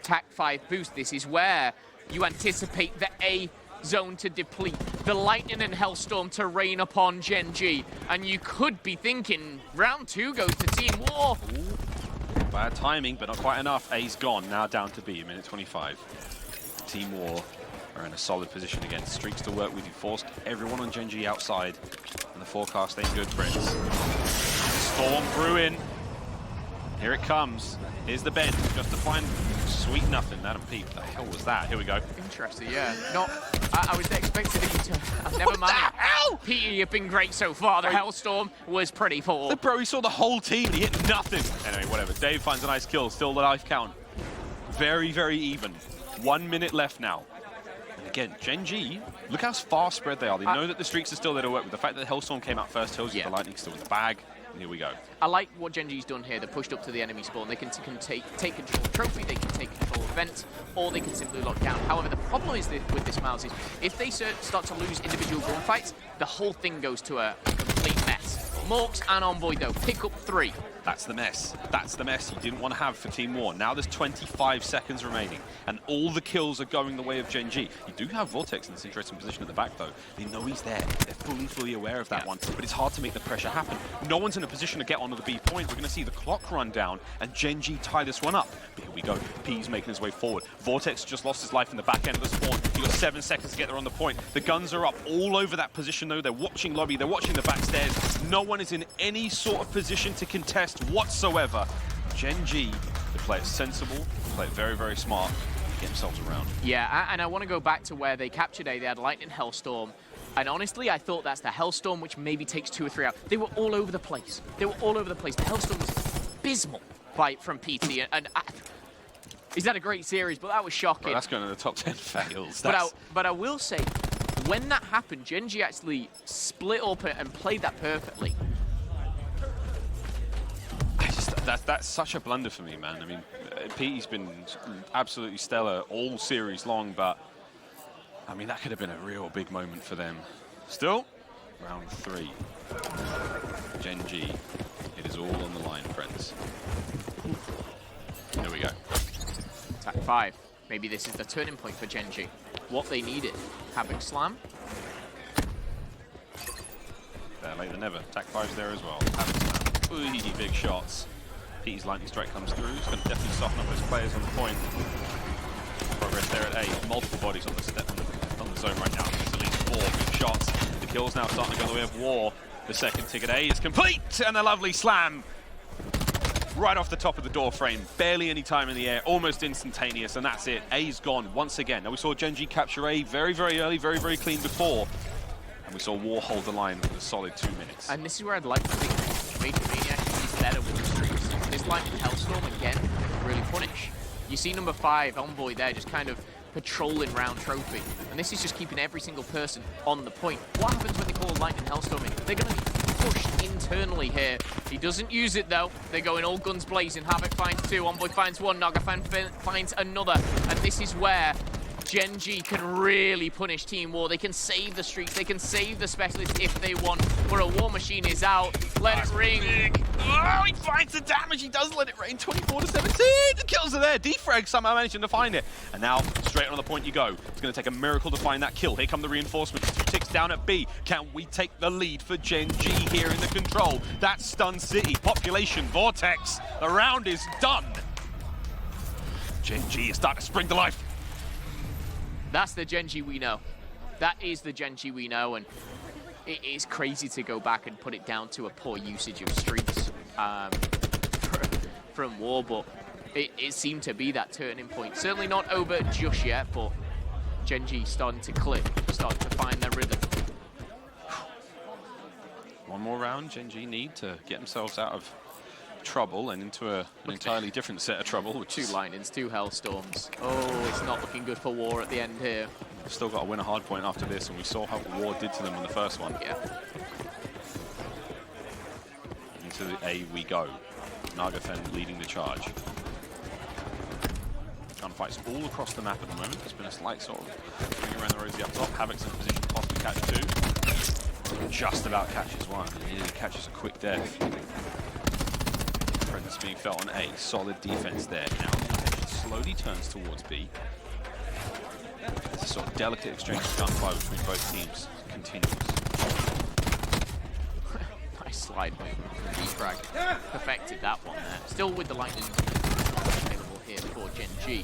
TAC 5 boost. This is where you anticipate the A zone to deplete. The Lightning and Hellstorm to rain upon Gen.G. And you could be thinking round 2 goes to Team WaR. Ooh. Bad timing, but not quite enough. A's gone, now down to B, minute 25. Team WaR are in a solid position again. Streaks to work with. You forced everyone on Gen.G outside, and the forecast ain't good, friends. Storm brewing. Here it comes. Here's the bend, just to find sweet nothing. Adam Pete, the hell was that? Here we go. Interesting, yeah. I was expecting him to... Never mind. PT, you've been great so far. The Hellstorm was pretty poor. Look, bro, he saw the whole team and he hit nothing. Anyway, whatever. Dave finds a nice kill. Still the life count. Very, very even. 1 minute left now. And again, Gen.G, look how far spread they are. They know that the streaks are still there to work with. The fact that the Hellstorm came out first tells you the Lightning's still in the bag. And here we go. I like what Gen.G's done here. They're pushed up to the enemy spawn. They can take control of Trophy, they can take control of Vent, or they can simply lock down. However, the problem is with this, Miles, is if they start to lose individual gunfights, the whole thing goes to a complete mess. Morks and Envoy, though, pick up 3. That's the mess. That's the mess you didn't want to have for Team WaR. Now there's 25 seconds remaining, and all the kills are going the way of Gen.G. You do have Vortex in this interesting position at the back, though. They know he's there. They're fully aware of that one, but it's hard to make the pressure happen. No one's in a position to get onto the B point. We're going to see the clock run down, and Gen.G tie this one up. But here we go. P's making his way forward. Vortex just lost his life in the back end of the spawn. You've got 7 seconds to get there on the point. The guns are up all over that position, though. They're watching lobby. They're watching the back stairs. No one is in any sort of position to contest whatsoever. Gen.G, they play it sensible, they play it very, very smart, to get themselves around. Yeah, and I want to go back to where they captured A. They had Lightning, Hellstorm, and honestly, I thought that's the Hellstorm, which maybe takes 2 or 3 out. They were all over the place. The Hellstorm was abysmal from PT, and he's had a great series, but that was shocking. Bro, that's going to the top 10 fails. But I will say, when that happened, Gen.G actually split up and played that perfectly. That's such a blunder for me, man. I mean, Petey's been absolutely stellar all series long, but I mean, that could have been a real big moment for them. Still, round 3. Gen.G, it is all on the line, friends. Here we go. TAC 5. Maybe this is the turning point for Gen.G. What they needed. Havoc Slam. Better late than never. TAC 5's there as well. Havoc Slam. Ooh, big shots. Petey's lightning strike comes through. It's going to definitely soften up those players on the point. Progress there at A. Multiple bodies on the zone right now. There's at least 4 big shots. The kills now starting to go the way of WaR. The second ticket A is complete, and a lovely slam. right off the top of the door frame. Barely any time in the air, almost instantaneous, and that's it. A's gone once again. Now we saw Gen.G capture A very, very early, very, very clean before. And we saw WaR hold the line for a solid 2 minutes. And this is where I'd like to think Major Maniac is better with the streaks. This line with Hellstorm, again, really punish. You see number 5, Envoy there, just kind of patrolling round trophy. And this is just keeping every single person on the point. What happens when they call Lightning Hellstorming? They're going to be pushed internally here. He doesn't use it though. They're going all guns blazing. Havoc finds 2, Envoy finds 1, Nagafan finds another. And this is where Gen.G can really punish Team WaR. They can save the streaks, they can save the specialists if they want. But a War Machine is out. Let it ring. Big. Oh, he finds the damage. He does let it rain. 24-17. The kills are there. Defrag somehow managing to find it. And now straight on the point you go. It's going to take a miracle to find that kill. Here come the reinforcements. 2 ticks down at B. Can we take the lead for Gen.G here in the control? That's Stun City. Population Vortex. The round is done. Gen.G is starting to spring to life. That's the Gen.G we know. That is the Gen.G we know, and it is crazy to go back and put it down to a poor usage of streaks from WaR, but it seemed to be that turning point. Certainly not over just yet, but Gen.G starting to click, starting to find their rhythm. One more round Gen.G need to get themselves out of trouble and into an entirely different set of trouble. Which 2 lightnings, 2 Hellstorms. Oh, it's not looking good for WaR at the end here. We've still got to win a hard point after this, and we saw how WaR did to them in the first one. Yeah. Into the A we go. Nagafen leading the charge. Gunfights all across the map at the moment. There's been a slight sort of ring around the rosy up top. Havoc's in a position to possibly catch 2. Just about catches 1. He catches a quick death. Presence being felt on A. Solid defense there. Now the attention slowly turns towards B. There's a sort of delicate exchange of gunfire between both teams continues. Nice slide from defrag. Perfected that one there. Still with the lightning available here for Gen.G.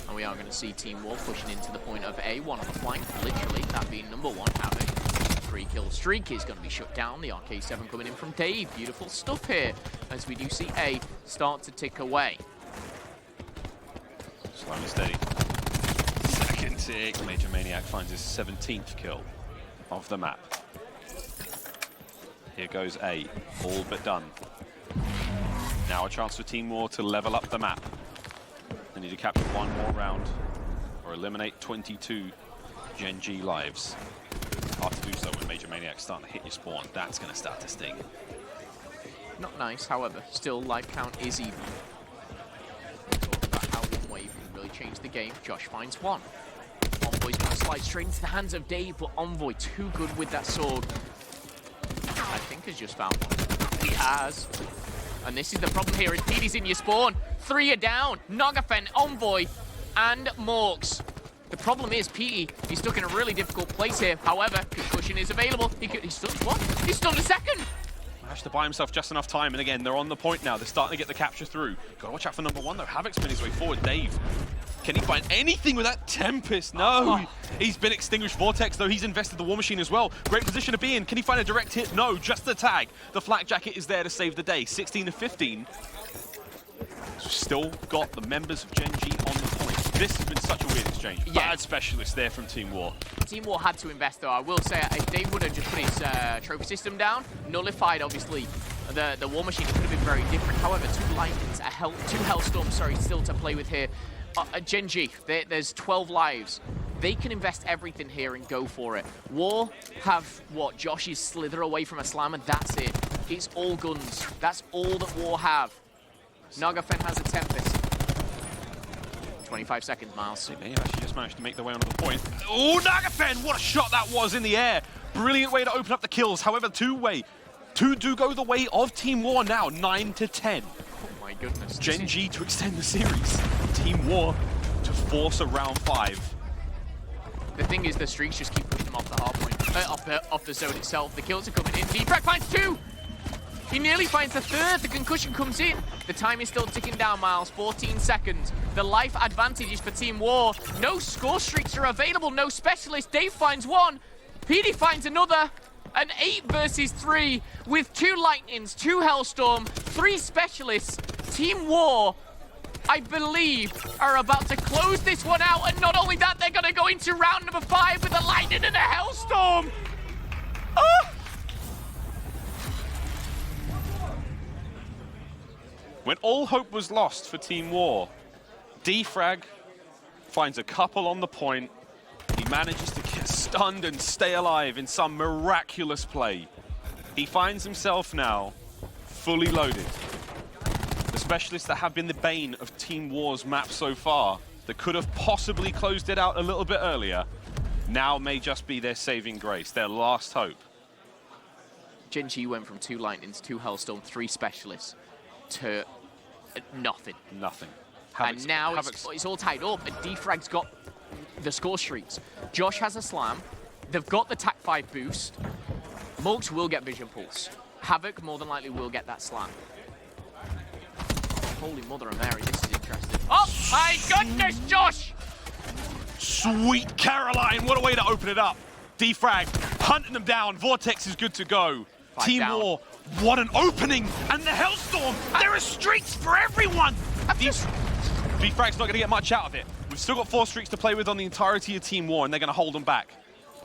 And we are going to see Team WaR pushing into the point of A1 on the flank. Literally, that being number 1, Havoc. 3-kill streak is going to be shut down. The RK7 coming in from Dave. Beautiful stuff here as we do see A start to tick away. Slow and steady. Second tick. Major Maniac finds his 17th kill of the map. Here goes A. All but done. Now a chance for Team WaR to level up the map. They need to capture 1 more round or eliminate 22 Gen.G lives. Hard to do so when Major Maniac's starting to hit your spawn. That's going to start to sting. Not nice, however, still life count is even. Talk about how one wave can really change the game. Josh finds 1. Envoy's going to slide straight into the hands of Dave, but Envoy too good with that sword. I think has just found 1. He has. And this is the problem here, is PD's in your spawn. 3 are down. Nagafen, Envoy, and Morks. The problem is, PT, he's stuck in a really difficult place here. However, concussion is available. He's stunned what? He's stunned a second! Managed to buy himself just enough time, and again, they're on the point now. They're starting to get the capture through. Gotta watch out for number 1, though. Havoc's been his way forward. Dave, can he find anything with that Tempest? No! He's been extinguished. Vortex, though, he's invested the War Machine as well. Great position to be in. Can he find a direct hit? No, just the tag. The flak jacket is there to save the day. 16-15. Still got the members of Gen.G on the point. This has been such a weird exchange. Yeah. Bad specialist there from Team WaR. Team WaR had to invest, though. I will say, if Dave would have just put his trophy system down, nullified, obviously, the War Machine, it could have been very different. However, 2 lightnings, 2 Hellstorms, sorry, still to play with here. Gen.G, there's 12 lives. They can invest everything here and go for it. WaR have, what, Josh is slither away from a slam, and that's it. It's all guns. That's all that WaR have. Nagafen has a Tempest. 25 seconds, Miles. They have actually just managed to make their way onto the point. Oh, Nagafen! What a shot that was in the air. Brilliant way to open up the kills. However, 2 do go the way of Team WaR now, 9-10. Oh my goodness. Gen.G to extend the series. Team WaR to force a round 5. The thing is, the streaks just keep pushing them off the hard point, off the zone itself. The kills are coming in. Defrag finds 2! He nearly finds the 3rd. The concussion comes in. The time is still ticking down, Miles. 14 seconds. The life advantage is for Team WaR. No score streaks are available. No specialist. Dave finds 1. PD finds another. An 8 versus 3 with 2 lightnings, 2 Hellstorm, 3 specialists. Team WaR, I believe, are about to close this one out, and not only that, they're gonna go into round number 5 with a lightning and a hellstorm. Oh! When all hope was lost for Team WaR, Defrag finds a couple on the point. He manages to get stunned and stay alive in some miraculous play. He finds himself now fully loaded. The specialists that have been the bane of Team WaR's map so far, that could have possibly closed it out a little bit earlier, now may just be their saving grace, their last hope. Gen.G went from 2 lightnings, 2 hellstorm, 3 specialists to nothing. Nothing. And now it's all tied up, and Defrag's got the score streaks. Josh has a slam. They've got the TAC 5 boost. Mulks will get Vision Pulse. Havoc more than likely will get that slam. Holy Mother of Mary, this is interesting. Oh my goodness, Josh! Sweet Caroline, what a way to open it up. Defrag hunting them down. Vortex is good to go. Team WaR, what an opening! And the Hellstorm! There are streaks for everyone! Defrag's not going to get much out of it. We've still got 4 streaks to play with on the entirety of Team WaR, and they're going to hold them back.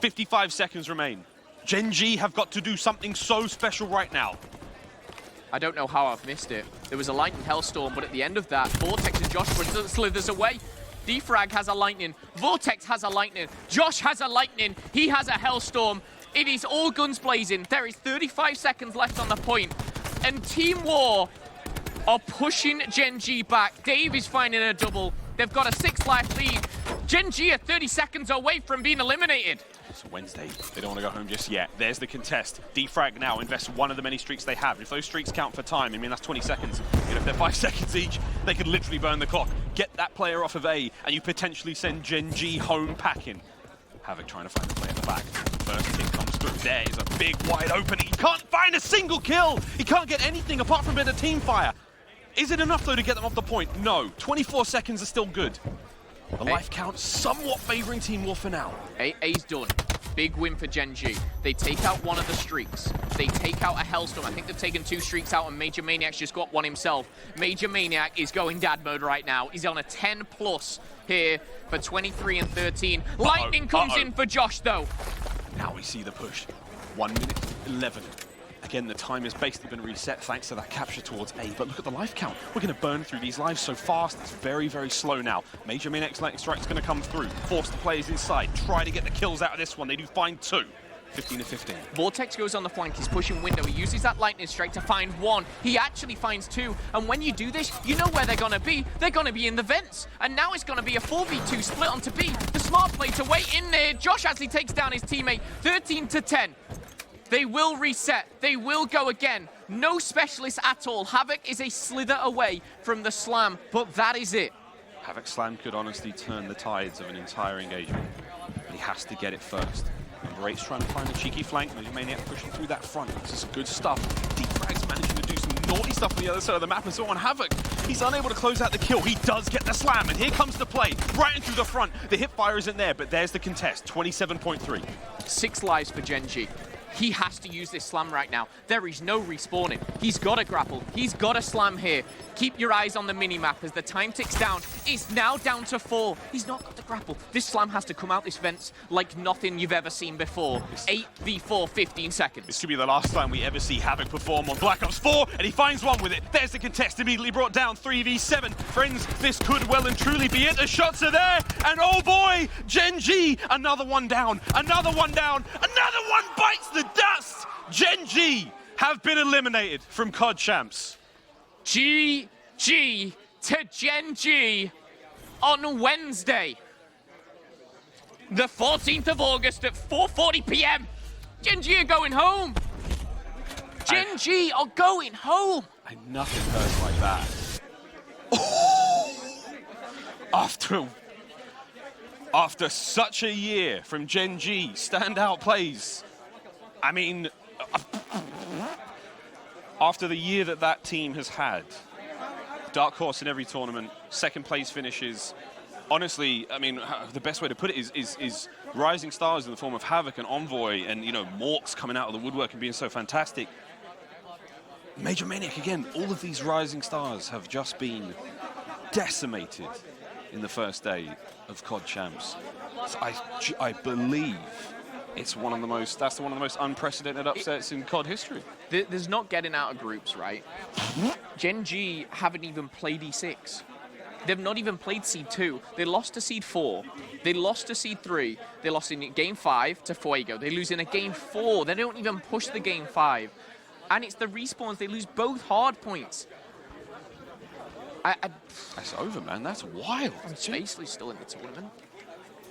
55 seconds remain. Gen.G have got to do something so special right now. I don't know how I've missed it. There was a lightning hellstorm, but at the end of that, Vortex and Josh slithers away. Defrag has a lightning. Vortex has a lightning. Josh has a lightning. He has a hellstorm. It is all guns blazing. There is 35 seconds left on the point. And Team WaR are pushing Gen.G back. Dave is finding a double. They've got a 6-life lead. Gen.G are 30 seconds away from being eliminated. It's Wednesday. They don't want to go home just yet. There's the contest. Defrag now invests one of the many streaks they have. If those streaks count for time, I mean, that's 20 seconds. You know, if they're 5 seconds each, they could literally burn the clock. Get that player off of A, and you potentially send Gen.G home packing. Havoc trying to find the play at the back. First hit comes through. There is a big wide opening. He can't find a single kill. He can't get anything apart from a bit of team fire. Is it enough, though, to get them off the point? No. 24 seconds are still good. The life count somewhat favoring Team WaR for now. A's done. Big win for Gen.G. They take out one of the streaks. They take out a Hellstorm. I think they've taken 2 streaks out, and Major Maniac's just got one himself. Major Maniac is going dad mode right now. He's on a 10+ here for 23 and 13. Lightning comes in for Josh, though. Now we see the push. 1 minute 11. Again, the time has basically been reset thanks to that capture towards A, but look at the life count. We're going to burn through these lives so fast, it's very, very slow now. Major Maniac's lightning strike's going to come through, force the players inside, try to get the kills out of this one. They do find 2. 15 to 15. Vortex goes on the flank, he's pushing window, he uses that lightning strike to find 1. He actually finds 2, and when you do this, you know where they're gonna be. They're gonna be in the vents, and now it's gonna be a 4v2 split onto B. The smart play to wait in there. Josh actually takes down his teammate, 13 to 10. They will reset. They will go again. No specialists at all. Havoc is a slither away from the slam, but that is it. Havoc slam could honestly turn the tides of an entire engagement. But he has to get it first. Number 8's trying to find a cheeky flank. Major Maniac pushing through that front. This is good stuff. Defrag's managing to do some naughty stuff on the other side of the map, and so on Havoc. He's unable to close out the kill. He does get the slam, and here comes the play. Right in through the front. The hip fire isn't there, but there's the contest. 27.3. 6 lives for Gen.G. He has to use this slam right now. There is no respawning. He's got a grapple. He's got a slam here. Keep your eyes on the mini-map as the time ticks down. It's now down to 4. He's not got the grapple. This slam has to come out this vents like nothing you've ever seen before. 8v4, 15 seconds. This could be the last time we ever see Havoc perform on Black Ops 4, and he finds one with it. There's the contest, immediately brought down. 3v7. Friends, this could well and truly be it. The shots are there, and oh boy, Gen.G, another one down, another one down, another one bites the dust. Gen.G have been eliminated from COD Champs. GG to Gen.G on Wednesday, the 14th of August at 4:40 p.m. Gen.G are going home. Gen.G are going home. And nothing hurts like that. After such a year from Gen.G, standout plays. I mean, after the year that team has had, dark horse in every tournament, second place finishes. Honestly, I mean, the best way to put it is rising stars in the form of Havoc and Envoy, and you know, Morks coming out of the woodwork and being so fantastic. Major Maniac, again, all of these rising stars have just been decimated in the first day of COD Champs. So I believe it's one of the most, that's one of the most unprecedented upsets in COD history. There's not getting out of groups, right? Gen.G haven't even played E6. They've not even played Seed 2. They lost to Seed 4. They lost to Seed 3. They lost in Game 5 to Fuego. They lose in a Game 4. They don't even push the Game 5. And it's the respawns. They lose both hard points. That's over, man. That's wild. Spacely's still in the tournament.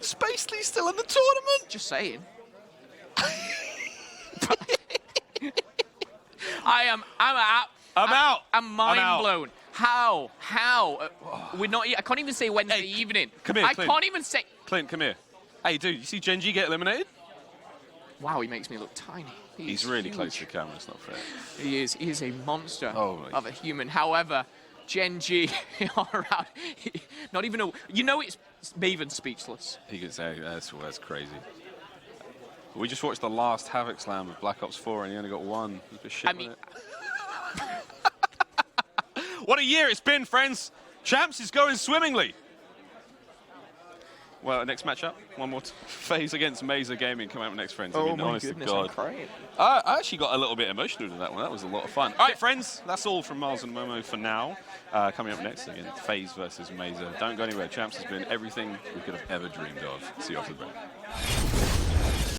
Spacely's still in the tournament? Just saying. I'm out. I'm mind blown. How? We're not. I can't even say Wednesday evening. Come here, Clint. I can't even say. Clint, come here. Hey, dude, you see Gen.G get eliminated? Wow, he makes me look tiny. He's really close to the camera. It's not fair. He is. He is a monster of a human. However, Gen.G are out. Not even a. You know, it's Maven speechless. He could say that's crazy. We just watched the last Havoc Slam of Black Ops 4, and he only got one. I mean. What a year it's been, friends. Champs is going swimmingly. Well, next matchup, one more phase against Mazer Gaming. Come out next, friends. I mean, honest to God. I actually got a little bit emotional in that one. That was a lot of fun. All right, friends, that's all from Miles and Momo for now. Coming up next, again, FaZe versus Mazer. Don't go anywhere. Champs has been everything we could have ever dreamed of. See you after the break.